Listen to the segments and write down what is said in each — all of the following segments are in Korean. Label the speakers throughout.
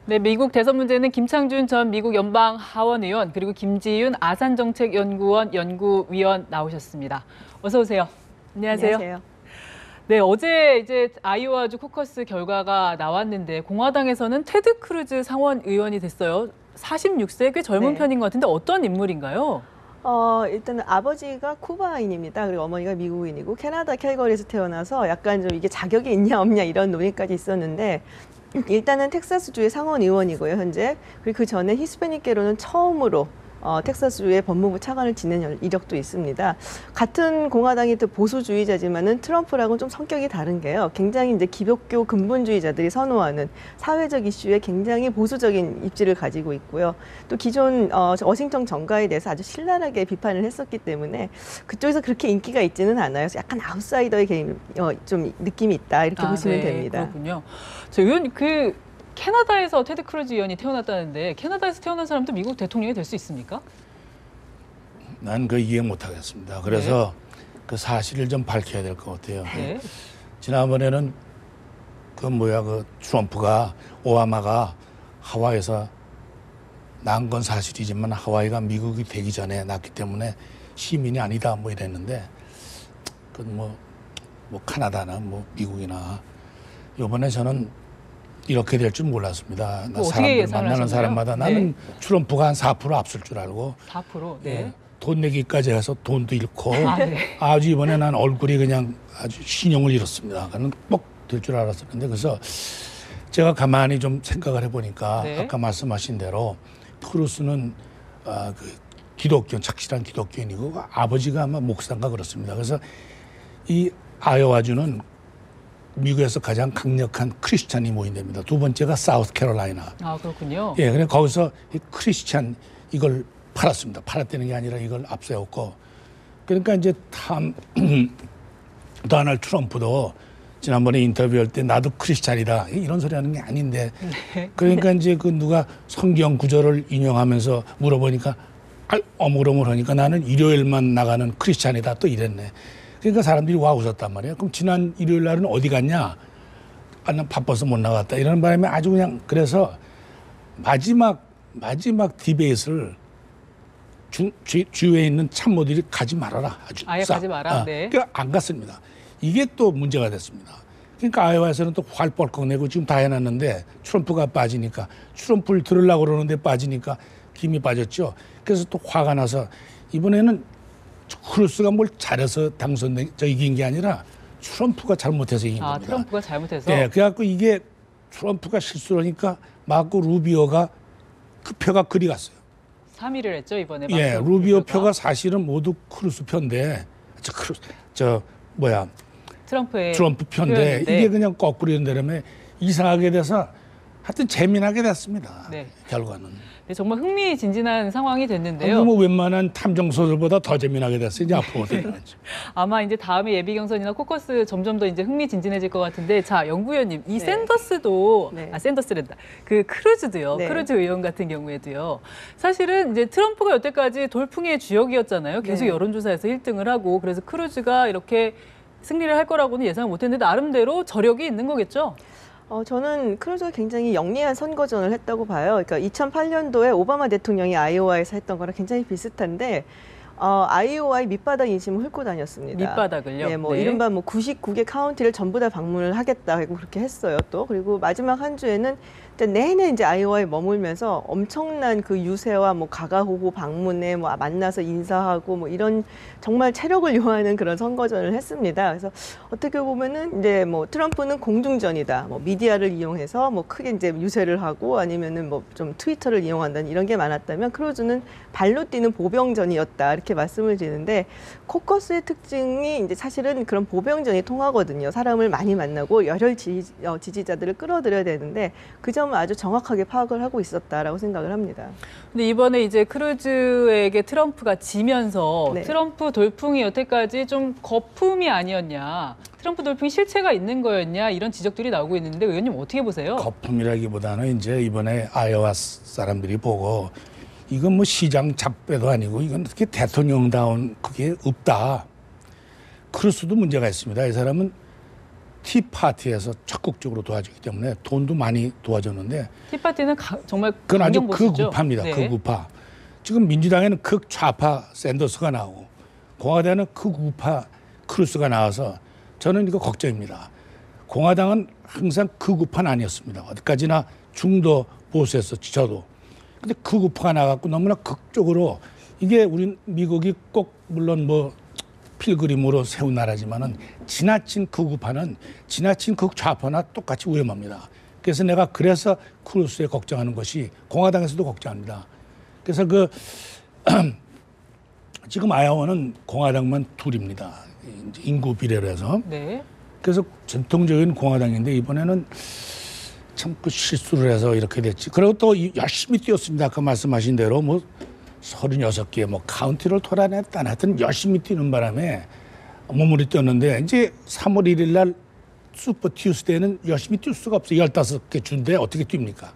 Speaker 1: 네, 미국 대선 문제는 김창준 전 미국 연방 하원 의원 그리고 김지윤 아산정책연구원 연구위원 나오셨습니다. 어서 오세요. 안녕하세요.
Speaker 2: 안녕하세요.
Speaker 1: 네, 어제 이제 아이오와주 코커스 결과가 나왔는데 공화당에서는 테드 크루즈 상원 의원이 됐어요. 46세 꽤 젊은
Speaker 2: 네.
Speaker 1: 편인 것 같은데 어떤 인물인가요?
Speaker 2: 일단은 아버지가 쿠바인입니다. 그리고 어머니가 미국인이고 캐나다 캘거리에서 태어나서 약간 좀 이게 자격이 있냐 없냐 이런 논의까지 있었는데 일단은 텍사스주의 상원 의원이고요, 현재. 그리고 그 전에 히스패닉계로는 처음으로 텍사스주의 법무부 차관을 지낸 이력도 있습니다. 같은 공화당이 또 보수주의자지만은 트럼프랑은 좀 성격이 다른 게요. 굉장히 이제 기독교 근본주의자들이 선호하는 사회적 이슈에 굉장히 보수적인 입지를 가지고 있고요. 또 기존 워싱턴 정가에 대해서 아주 신랄하게 비판을 했었기 때문에 그쪽에서 그렇게 인기가 있지는 않아요. 그래서 약간 아웃사이더의 좀 느낌이 있다 이렇게 보시면
Speaker 1: 네,
Speaker 2: 됩니다.
Speaker 1: 그렇군요. 저 의원 캐나다에서 테드 크루즈 의원이 태어났다는데 캐나다에서 태어난 사람도 미국 대통령이 될 수 있습니까?
Speaker 3: 난 그 이해 못하겠습니다. 그래서 그 사실을 좀 밝혀야 될 것 같아요.
Speaker 1: 네.
Speaker 3: 지난번에는 그 트럼프가 오바마가 하와이에서 난 건 사실이지만 하와이가 미국이 되기 전에 났기 때문에 시민이 아니다 뭐 이랬는데 뭐 카나다나 뭐 미국이나 이번에 저는 이렇게 될 줄 몰랐습니다. 나 사람들 만나는 사람마다 나는 트럼프가 한 4% 앞설 줄 알고
Speaker 1: 4%? 네.
Speaker 3: 예, 돈 내기까지 해서 돈도 잃고
Speaker 1: 네.
Speaker 3: 아주 이번에 난 얼굴이 그냥 아주 신용을 잃었습니다. 그는 뻑 될 줄 알았었는데 그래서 제가 가만히 좀 생각을 해보니까 아까 말씀하신 대로 크루스는 그 기독교 착실한 기독교인이고 아버지가 아마 목사인가 그렇습니다. 그래서 이 아이오와주는 미국에서 가장 강력한 크리스찬이 모인 데입니다. 두 번째가 사우스캐롤라이나.
Speaker 1: 아, 그렇군요.
Speaker 3: 예, 그래 거기서 이 크리스찬 이걸 팔았습니다. 팔았다는 게 아니라 이걸 앞세웠고. 그러니까 이제 도널드 트럼프도 지난번에 인터뷰할 때 나도 크리스찬이다 이런 소리 하는 게 아닌데. 그러니까 이제 그 누가 성경 구절을 인용하면서 물어보니까 어물어물하니까 나는 일요일만 나가는 크리스찬이다 또 이랬네. 그러니까 사람들이 와 웃었단 말이에요. 그럼 지난 일요일 날은 어디 갔냐? 난 바빠서 못 나갔다. 이러는 바람에 아주 그냥 그래서 마지막 디베이트를 주위에 있는 참모들이 가지 말아라.
Speaker 1: 아예 가지 마라. 네.
Speaker 3: 그러니까 안 갔습니다. 이게 또 문제가 됐습니다. 그러니까 아이오와에서는 또 활 뻘컥 내고 지금 다 해놨는데 트럼프가 빠지니까 트럼프를 들으려고 그러는데 빠지니까 김이 빠졌죠. 그래서 또 화가 나서 이번에는 크루스가 뭘 잘해서 이긴 게 아니라 트럼프가 잘못해서 이긴 겁니다.
Speaker 1: 트럼프가 잘못해서?
Speaker 3: 네, 그래갖고 이게 트럼프가 실수를 하니까 마코 루비오가 그 표가 그리 갔어요.
Speaker 1: 3위를 했죠, 이번에.
Speaker 3: 예, 루비오 표가 사실은 모두 크루스 표인데, 트럼프 표인데, 이게 그냥 거꾸로 연대라면 이상하게 돼서 하여튼 재미나게 됐습니다.
Speaker 1: 네.
Speaker 3: 결과는.
Speaker 1: 네, 정말 흥미진진한 상황이 됐는데요.
Speaker 3: 뭐 웬만한 탐정소설보다 더 재미나게 됐어요. 이제 앞으로 어떻게 되는지.
Speaker 1: 아마 이제 다음에 예비 경선이나 코커스 점점 더 이제 흥미진진해질 것 같은데, 자, 연구위원님, 이 샌더스도 샌더스랜다. 그 크루즈도요.
Speaker 2: 네.
Speaker 1: 크루즈 의원 같은 경우에도요. 사실은 이제 트럼프가 여태까지 돌풍의 주역이었잖아요. 계속 여론조사에서 1등을 하고 그래서 크루즈가 이렇게 승리를 할 거라고는 예상을 못했는데 나름대로 저력이 있는 거겠죠?
Speaker 2: 저는 크루즈가 굉장히 영리한 선거전을 했다고 봐요. 그러니까 2008년도에 오바마 대통령이 아이오와에서 했던 거랑 굉장히 비슷한데 아이오와의 밑바닥 인심을 훑고 다녔습니다.
Speaker 1: 밑바닥을요?
Speaker 2: 네, 이른바 99개 카운티를 전부 다 방문을 하겠다 하고 그렇게 했어요. 또 그리고 마지막 한 주에는 내내 이제 아이오와에 머물면서 엄청난 그 유세와 가가호호 방문에 만나서 인사하고 이런 정말 체력을 요하는 그런 선거전을 했습니다. 그래서 어떻게 보면은 이제 트럼프는 공중전이다, 미디어를 이용해서 크게 이제 유세를 하고 아니면은 좀 트위터를 이용한다는 이런 게 많았다면 크루즈는 발로 뛰는 보병전이었다 이렇게 말씀을 드리는데 코커스의 특징이 이제 사실은 그런 보병전이 통하거든요. 사람을 많이 만나고 열혈 지지자들을 끌어들여야 되는데 그 점을 아주 정확하게 파악을 하고 있었다라고 생각을 합니다.
Speaker 1: 근데 이번에 이제 크루즈에게 트럼프가 지면서 트럼프 돌풍이 여태까지 좀 거품이 아니었냐, 트럼프 돌풍이 실체가 있는 거였냐 이런 지적들이 나오고 있는데 의원님 어떻게 보세요?
Speaker 3: 거품이라기보다는 이제 이번에 아이오와 사람들이 보고 이건 시장 잡배도 아니고 이건 어떻게 대통령다운 그게 없다. 크루스도 문제가 있습니다. 이 사람은 티파티에서 적극적으로 도와주기 때문에 돈도 많이 도와줬는데
Speaker 1: 티파티는 정말
Speaker 3: 그건 아주
Speaker 1: 강경보수죠?
Speaker 3: 극우파입니다.
Speaker 1: 네.
Speaker 3: 극우파. 지금 민주당에는 극좌파 샌더스가 나오고 공화당은 극우파 크루스가 나와서 저는 이거 걱정입니다. 공화당은 항상 극우파는 아니었습니다. 어디까지나 중도 보수에서 저도. 근데 극우파가 나갖고 너무나 극적으로 이게 우리 미국이 꼭 물론 뭐 필그림으로 세운 나라지만은 지나친 극우파는 지나친 극좌파나 똑같이 위험합니다. 그래서 내가 크루스에 걱정하는 것이 공화당에서도 걱정합니다. 그래서 지금 아이오와는 공화당만 둘입니다. 인구 비례로 해서.
Speaker 1: 네.
Speaker 3: 그래서 전통적인 공화당인데 이번에는 참 실수를 해서 이렇게 됐지. 그리고 또 열심히 뛰었습니다. 아까 말씀하신 대로 뭐 36개 뭐 카운티를 돌아냈다. 하여튼 열심히 뛰는 바람에 몸으로 뛰었는데 이제 3월 1일 날 슈퍼 튜스데이는 열심히 뛸 수가 없어요. 15개 주인데 어떻게 뜁니까?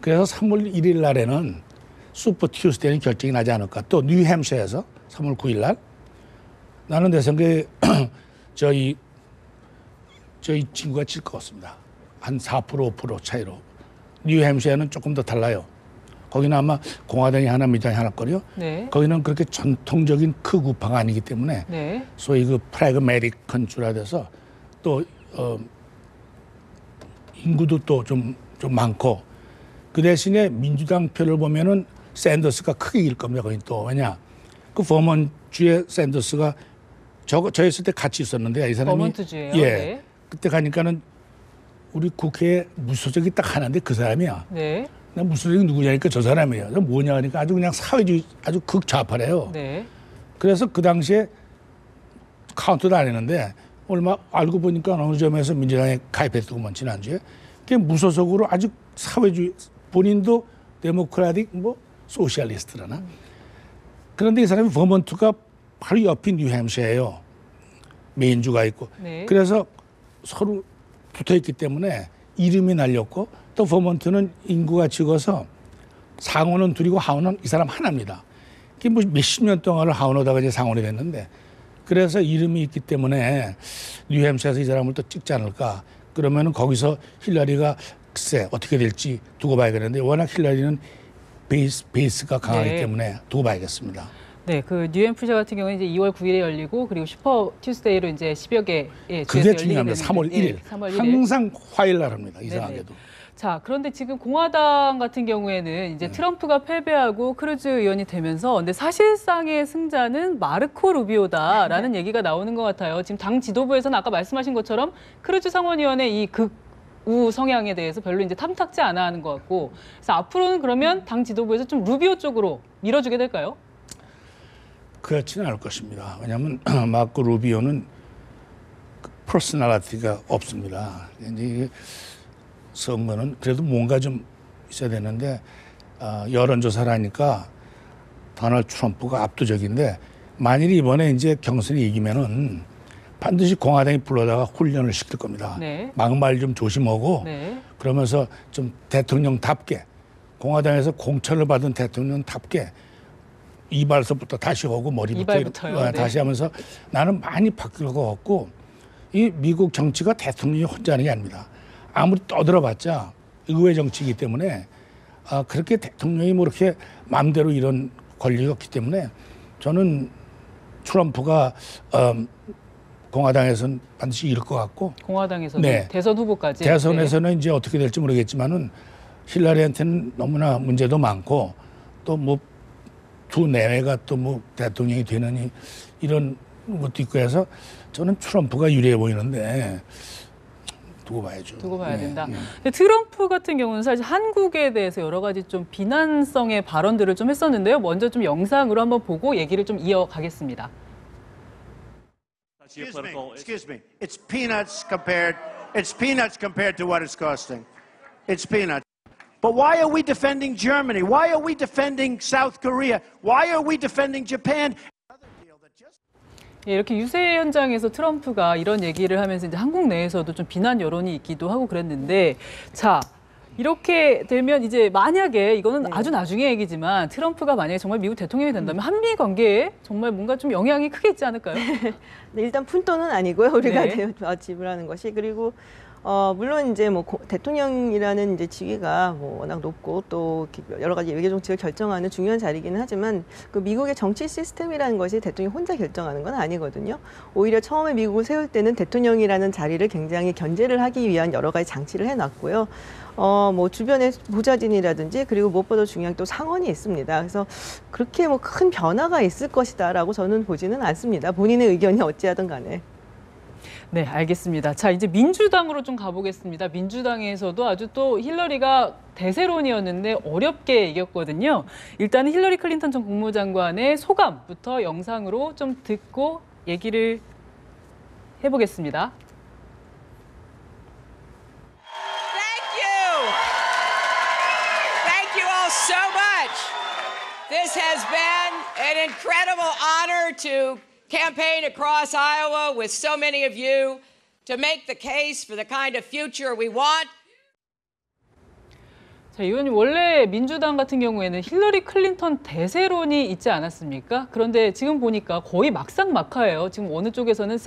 Speaker 3: 그래서 3월 1일 날에는 슈퍼 튜스데이는 결정이 나지 않을까. 또 뉴햄셔에서 3월 9일 날 나는 내 생각에 저희 친구가 질 것 같습니다. 한 4% 5% 차이로. 뉴햄셔에는 조금 더 달라요. 거기는 아마 공화당이 하나 민주당이 하나 거려.
Speaker 1: 네.
Speaker 3: 거기는 그렇게 전통적인 극우파가 아니기 때문에
Speaker 1: 네.
Speaker 3: 소위 프래그매틱한 주라 돼서 또 인구도 또 좀 많고 그 대신에 민주당 표를 보면은 샌더스가 크게 이길 겁니다. 거긴 또 왜냐 그 버먼트주의 샌더스가 저 있을 때 같이 있었는데 이 사람이
Speaker 1: 버먼트주예요.
Speaker 3: 예
Speaker 1: 네.
Speaker 3: 그때 가니까는 우리 국회에 무소속이 딱 하나인데 그 사람이야.
Speaker 1: 네.
Speaker 3: 나 무소속이 누구냐니까 저 사람이에요. 저 뭐냐 하니까 아주 그냥 사회주의 아주 극좌파래요.
Speaker 1: 네.
Speaker 3: 그래서 그 당시에 카운트도 안 했는데 얼마 알고 보니까 어느 점에서 민주당에 가입했더구먼 지난주에. 그게 무소속으로 아주 사회주의 본인도 데모크라틱 뭐 소셜리스트라나. 그런데 이 사람이 버먼트가 바로 옆인 뉴햄셔예요. 메인주가 있고.
Speaker 1: 네.
Speaker 3: 그래서 서로 붙어있기 때문에 이름이 날렸고 또 버먼트는 인구가 적어서 상원은 둘이고 하원은 이 사람 하나입니다. 그게 뭐 몇십 년 동안을 하원하다가 이제 상원이 됐는데 그래서 이름이 있기 때문에 뉴햄셔에서 이 사람을 또 찍지 않을까. 그러면은 거기서 힐러리가 글쎄 어떻게 될지 두고 봐야겠는데 워낙 힐러리는 베이스가 강하기
Speaker 1: 네.
Speaker 3: 때문에 두고 봐야겠습니다.
Speaker 1: 네, 그 뉴햄프셔 같은 경우는 이제 2월 9일에 열리고 그리고 슈퍼 튜스데이로 이제 10여 개 주에서
Speaker 3: 그게
Speaker 1: 열리게
Speaker 3: 중요합니다.
Speaker 1: 되는데,
Speaker 3: 3월 1일.
Speaker 1: 예, 3월 1일.
Speaker 3: 항상 화요일 날 합니다. 이상하게도.
Speaker 1: 자, 그런데 지금 공화당 같은 경우에는 이제 트럼프가 패배하고 크루즈 의원이 되면서 근데 사실상의 승자는 마르코 루비오다라는 얘기가 나오는 것 같아요. 지금 당 지도부에서는 아까 말씀하신 것처럼 크루즈 상원의원의 이 극우 성향에 대해서 별로 이제 탐탁지 않아 하는 것 같고 그래서 앞으로는 그러면 당 지도부에서 좀 루비오 쪽으로 밀어주게 될까요?
Speaker 3: 그렇지는 않을 것입니다. 왜냐하면 마르코 루비오는 퍼스널리티가 없습니다. 이제 이게 선거는 그래도 뭔가 좀 있어야 되는데 여론조사를 하니까 도널드 트럼프가 압도적인데 만일 이번에 이제 경선이 이기면은 반드시 공화당이 불러다가 훈련을 시킬 겁니다.
Speaker 1: 네.
Speaker 3: 막말 좀 조심하고
Speaker 1: 네.
Speaker 3: 그러면서 좀 대통령답게 공화당에서 공천을 받은 대통령답게 이발서부터 다시 하고 머리부터
Speaker 1: 이발부터요? 네.
Speaker 3: 다시 하면서 나는 많이 바뀔 것 같고 이 미국 정치가 대통령이 혼자 하는 게 아닙니다. 아무리 떠들어봤자 의회 정치이기 때문에 그렇게 대통령이 뭐 이렇게 마음대로 이런 권리가 없기 때문에 저는 트럼프가 공화당에서는 반드시 이길 것 같고
Speaker 1: 공화당에서는
Speaker 3: 네.
Speaker 1: 대선 후보까지.
Speaker 3: 대선에서는 이제 어떻게 될지 모르겠지만은 힐러리한테는 너무나 문제도 많고 또 뭐 두 내외가 또 뭐 대통령이 되느니 이런 것도 있고 해서 저는 트럼프가 유리해 보이는데 두고 봐야죠.
Speaker 1: 두고 봐야
Speaker 3: 네,
Speaker 1: 된다.
Speaker 3: 네.
Speaker 1: 근데 트럼프 같은 경우는 사실 한국에 대해서 여러 가지 좀 비난성의 발언들을 좀 했었는데요. 먼저 좀 영상으로 한번 보고 얘기를 좀 이어가겠습니다.
Speaker 4: Excuse me. It's peanuts compared to what it's costing. It's peanuts. But why are we defending Germany? Why are we defending South Korea? Why are we defending Japan?
Speaker 1: 예, 이렇게 유세 현장에서 트럼프가 이런 얘기를 하면서 이제 한국 내에서도 좀 비난 여론이 있기도 하고 그랬는데, 자, 이렇게 되면 이제 만약에 이거는
Speaker 2: 네.
Speaker 1: 아주 나중의 얘기지만 트럼프가 만약에 정말 미국 대통령이 된다면 한미 관계에 정말 뭔가 좀 영향이 크게 있지 않을까요?
Speaker 2: 네, 일단 푼돈은 아니고요. 우리가
Speaker 1: 네.
Speaker 2: 지불하는 것이. 그리고 물론 이제 뭐 대통령이라는 이제 직위가 뭐 워낙 높고 또 여러 가지 외교 정책을 결정하는 중요한 자리이기는 하지만 그 미국의 정치 시스템이라는 것이 대통령이 혼자 결정하는 건 아니거든요. 오히려 처음에 미국을 세울 때는 대통령이라는 자리를 굉장히 견제를 하기 위한 여러 가지 장치를 해놨고요. 뭐 주변에 보좌진이라든지 그리고 무엇보다 중요한 또 상원이 있습니다. 그래서 그렇게 뭐 큰 변화가 있을 것이다라고 저는 보지는 않습니다. 본인의 의견이 어찌하든 간에.
Speaker 1: 네, 알겠습니다. 자, 이제 민주당으로 좀 가보겠습니다. 민주당에서도 아주 또 힐러리가 대세론이었는데 어렵게 이겼거든요. 일단 힐러리 클린턴 전 국무장관의 소감부터 영상으로 좀 듣고 얘기를 해보겠습니다.
Speaker 5: Thank you all so much. This has been an incredible honor to campaign across Iowa with so many of you to make the case for the kind of future we want.
Speaker 1: 자, 의원님 원래 민주당 같은 경우에는 힐러리 클린턴 대세론이 있지 않았습니까? 그런데 지금 보니까 거의 막상막하예요. 지금 어느 쪽에서는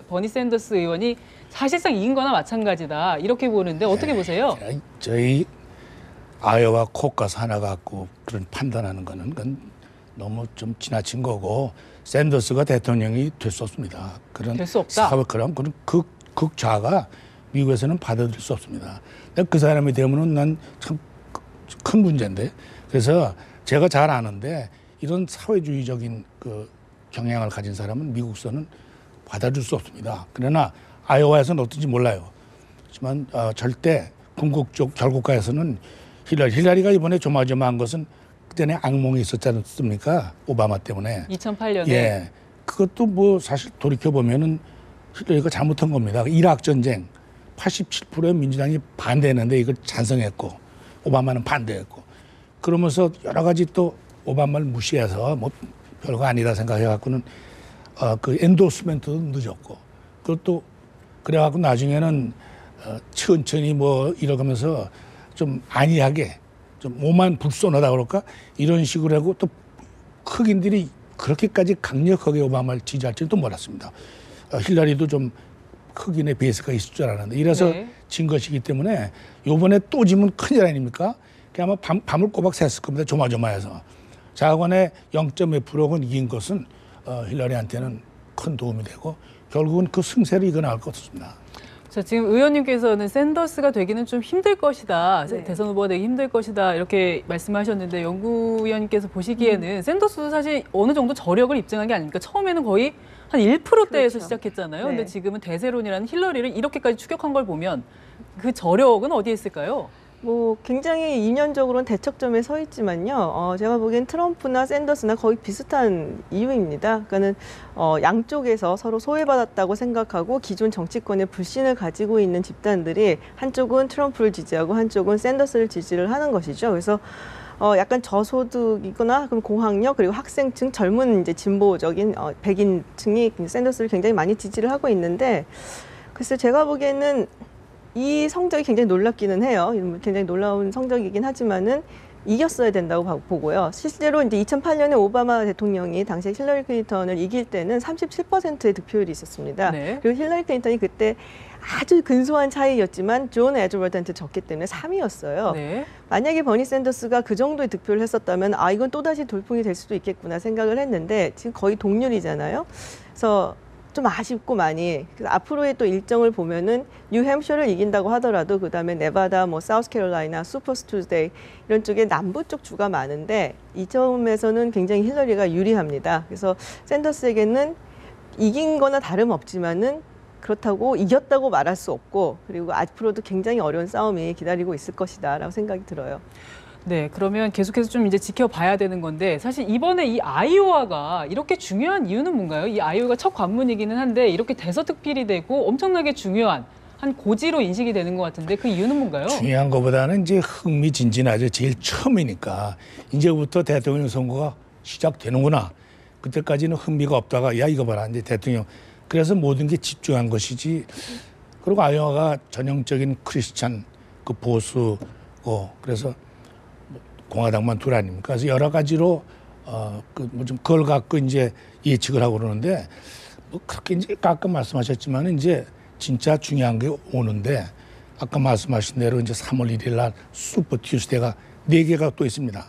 Speaker 1: 버니 샌더스 의원이 사실상 이긴 거나 마찬가지다 이렇게 보는데 어떻게 보세요?
Speaker 3: 저희 아이오와 코카스 하나 갖고 그런 판단하는 거는 그건 너무 좀 지나친 거고 샌더스가 대통령이 될 수 없습니다.
Speaker 1: 될 수 없다.
Speaker 3: 그런 극좌가 미국에서는 받아들일 수 없습니다. 그 사람이 되면은 난 참 큰 문제인데 그래서 제가 잘 아는데 이런 사회주의적인 그 경향을 가진 사람은 미국서는 받아줄 수 없습니다. 그러나 아이오와에서는 어떤지 몰라요. 하지만 절대 궁극적 결국가에서는 힐러리가 이번에 조마조마한 것은 그전에 악몽이 있었지 않습니까? 오바마 때문에.
Speaker 1: 2008년에.
Speaker 3: 예. 그것도 뭐 사실 돌이켜보면은 힐러리가 잘못한 겁니다. 이라크 전쟁 87%의 민주당이 반대했는데 이걸 찬성했고 오바마는 반대했고 그러면서 여러 가지 또 오바마를 무시해서 뭐 별거 아니다 생각해갖고는 그 엔도스멘트도 늦었고 그것도 그래갖고 나중에는 천천히 뭐 이러면서 좀 안이하게 좀 오만 불손하다 그럴까 이런 식으로 하고 또 흑인들이 그렇게까지 강력하게 오바마를 지지할지는 또 몰랐습니다. 힐러리도 좀 흑인의 베이스가 있을 줄 알았는데 이래서
Speaker 1: 네.
Speaker 3: 진 것이기 때문에 요번에 또 지면 큰일 아닙니까? 아마 밤을 꼬박 샜을 겁니다. 조마조마해서. 자관의 0.2%가 이긴 것은 힐러리한테는 큰 도움이 되고 결국은 그 승세를 이겨나갈 것 같습니다.
Speaker 1: 자, 지금 의원님께서는 샌더스가 되기는 좀 힘들 것이다.
Speaker 2: 네.
Speaker 1: 대선 후보가 되기 힘들 것이다. 이렇게 말씀하셨는데 연구위원님께서 보시기에는 샌더스도 사실 어느 정도 저력을 입증한 게 아닙니까? 처음에는 거의 한 1%대에서
Speaker 2: 그렇죠.
Speaker 1: 시작했잖아요.
Speaker 2: 네.
Speaker 1: 근데 지금은 대세론이라는 힐러리를 이렇게까지 추격한 걸 보면 그 저력은 어디에 있을까요?
Speaker 2: 뭐 굉장히 이면적으로는 대척점에 서 있지만요. 제가 보기엔 트럼프나 샌더스나 거의 비슷한 이유입니다. 그러니까는 양쪽에서 서로 소외받았다고 생각하고 기존 정치권의 불신을 가지고 있는 집단들이 한쪽은 트럼프를 지지하고 한쪽은 샌더스를 지지를 하는 것이죠. 그래서 약간 저소득이거나 그럼 고학력 그리고 학생층 젊은 이제 진보적인 백인층이 샌더스를 굉장히 많이 지지를 하고 있는데 글쎄 제가 보기에는 이 성적이 굉장히 놀랍기는 해요. 굉장히 놀라운 성적이긴 하지만은 이겼어야 된다고 보고요. 실제로 이제 2008년에 오바마 대통령이 당시에 힐러리 클린턴을 이길 때는 37%의 득표율이 있었습니다.
Speaker 1: 네.
Speaker 2: 그리고 힐러리 클린턴이 그때 아주 근소한 차이였지만 존 에드워드한테 졌기 때문에 3위였어요.
Speaker 1: 네.
Speaker 2: 만약에 버니 샌더스가 그 정도의 득표를 했었다면 이건 또다시 돌풍이 될 수도 있겠구나 생각을 했는데 지금 거의 동률이잖아요. 그래서 좀 아쉽고 많이. 그래서 앞으로의 또 일정을 보면은 뉴햄셔를 이긴다고 하더라도 그다음에 네바다, 뭐 사우스캐롤라이나, 슈퍼스투데이 이런 쪽에 남부 쪽 주가 많은데 이 점에서는 굉장히 힐러리가 유리합니다. 그래서 샌더스에게는 이긴 거나 다름없지만은 그렇다고 이겼다고 말할 수 없고 그리고 앞으로도 굉장히 어려운 싸움이 기다리고 있을 것이다라고 생각이 들어요.
Speaker 1: 네, 그러면 계속해서 좀 이제 지켜봐야 되는 건데 사실 이번에 이 아이오와가 이렇게 중요한 이유는 뭔가요? 이 아이오와가 첫 관문이기는 한데 이렇게 대서특필이 되고 엄청나게 중요한 한 고지로 인식이 되는 것 같은데 그 이유는 뭔가요?
Speaker 3: 중요한 것보다는 이제 흥미진진하죠. 제일 처음이니까 이제부터 대통령 선거가 시작되는구나. 그때까지는 흥미가 없다가 야 이거 봐라 이제 대통령. 그래서 모든 게 집중한 것이지. 그리고 아이오와가 전형적인 크리스찬 그 보수고 그래서 공화당만 둘 아닙니까? 그래서 여러 가지로 그 뭐 좀 그걸 갖고 이제 예측을 하고 그러는데 뭐 그렇게 이제 아까 말씀하셨지만 이제 진짜 중요한 게 오는데 아까 말씀하신 대로 이제 3월 1일 날 슈퍼 튜스데이가 4개가 또 있습니다.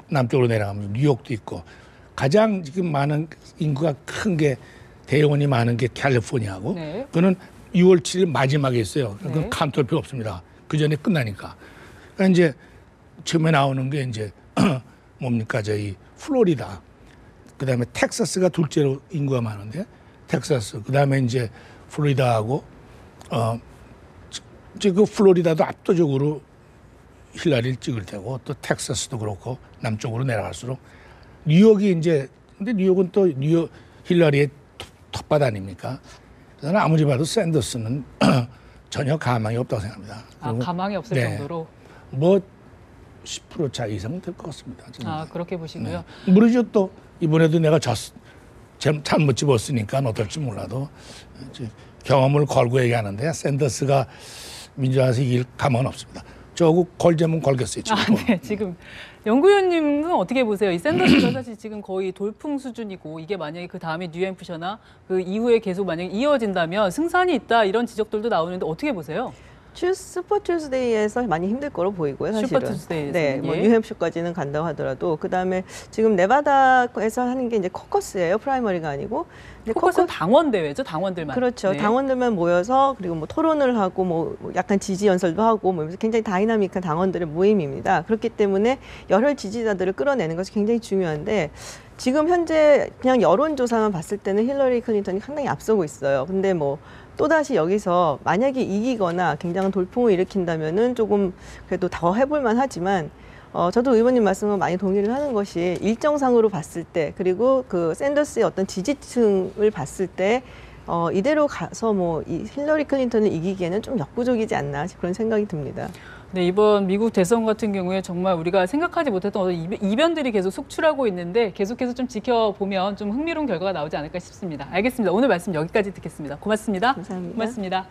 Speaker 3: 남쪽으로 내려가면서 뉴욕도 있고 가장 지금 많은 인구가 큰 게 대의원이 많은 게 캘리포니아고
Speaker 1: 네.
Speaker 3: 그거는 6월 7일 마지막에 있어요. 그건
Speaker 1: 네.
Speaker 3: 카운트할 필요 없습니다. 그 전에 끝나니까. 그러니까 이제 처음에 나오는 게 이제 뭡니까 저희 플로리다, 그다음에 텍사스가 둘째로 인구가 많은데 텍사스, 그다음에 이제 플로리다하고 이제 그 플로리다도 압도적으로 힐러리를 찍을 테고 또 텍사스도 그렇고 남쪽으로 내려갈수록 뉴욕이 이제 근데 뉴욕은 또 뉴욕 힐러리의 텃밭 아닙니까? 저는 아무리 봐도 샌더스는 전혀 가망이 없다고 생각합니다.
Speaker 1: 아, 가망이 없을
Speaker 3: 네.
Speaker 1: 정도로.
Speaker 3: 뭐 10% 차 이상 될 것 같습니다. 저는.
Speaker 1: 아, 그렇게 보시고요.
Speaker 3: 네. 모르죠. 또 이번에도 내가 잘못 집었으니까 어떨지 몰라도 이제 경험을 걸고 얘기하는데 샌더스가 민주당에서 이길 가망은 없습니다. 저하고 걸자면 걸겠어요. 지금.
Speaker 1: 아, 네. 지금 연구위원님은 어떻게 보세요? 이 샌더스가 사실 지금 거의 돌풍 수준이고 이게 만약에 그 다음에 뉴햄프셔나 그 이후에 계속 만약에 이어진다면 승산이 있다 이런 지적들도 나오는데 어떻게 보세요?
Speaker 2: 슈퍼 투스데이에서 많이 힘들 거로 보이고요, 사실은.
Speaker 1: 슈퍼 투스데이에서,
Speaker 2: 네, 뭐
Speaker 1: 예.
Speaker 2: 뉴햄프셔까지는 간다고 하더라도 그다음에 지금 네바다에서 하는 게 이제 코커스예요, 프라이머리가 아니고. 근데
Speaker 1: 코커스는 당원 대회죠, 당원들만.
Speaker 2: 그렇죠.
Speaker 1: 네.
Speaker 2: 당원들만 모여서 그리고 뭐 토론을 하고 뭐 약간 지지 연설도 하고 뭐 굉장히 다이나믹한 당원들의 모임입니다. 그렇기 때문에 열혈 지지자들을 끌어내는 것이 굉장히 중요한데 지금 현재 그냥 여론조사만 봤을 때는 힐러리 클린턴이 상당히 앞서고 있어요. 근데 뭐 또다시 여기서 만약에 이기거나 굉장한 돌풍을 일으킨다면은 조금 그래도 더 해볼만 하지만 저도 의원님 말씀과 많이 동의를 하는 것이 일정상으로 봤을 때 그리고 그 샌더스의 어떤 지지층을 봤을 때 이대로 가서 뭐 이 힐러리 클린턴을 이기기에는 좀 역부족이지 않나 그런 생각이 듭니다.
Speaker 1: 네, 이번 미국 대선 같은 경우에 정말 우리가 생각하지 못했던 어떤 이변들이 계속 속출하고 있는데 계속해서 좀 지켜보면 좀 흥미로운 결과가 나오지 않을까 싶습니다. 알겠습니다. 오늘 말씀 여기까지 듣겠습니다. 고맙습니다.
Speaker 2: 감사합니다.
Speaker 1: 고맙습니다.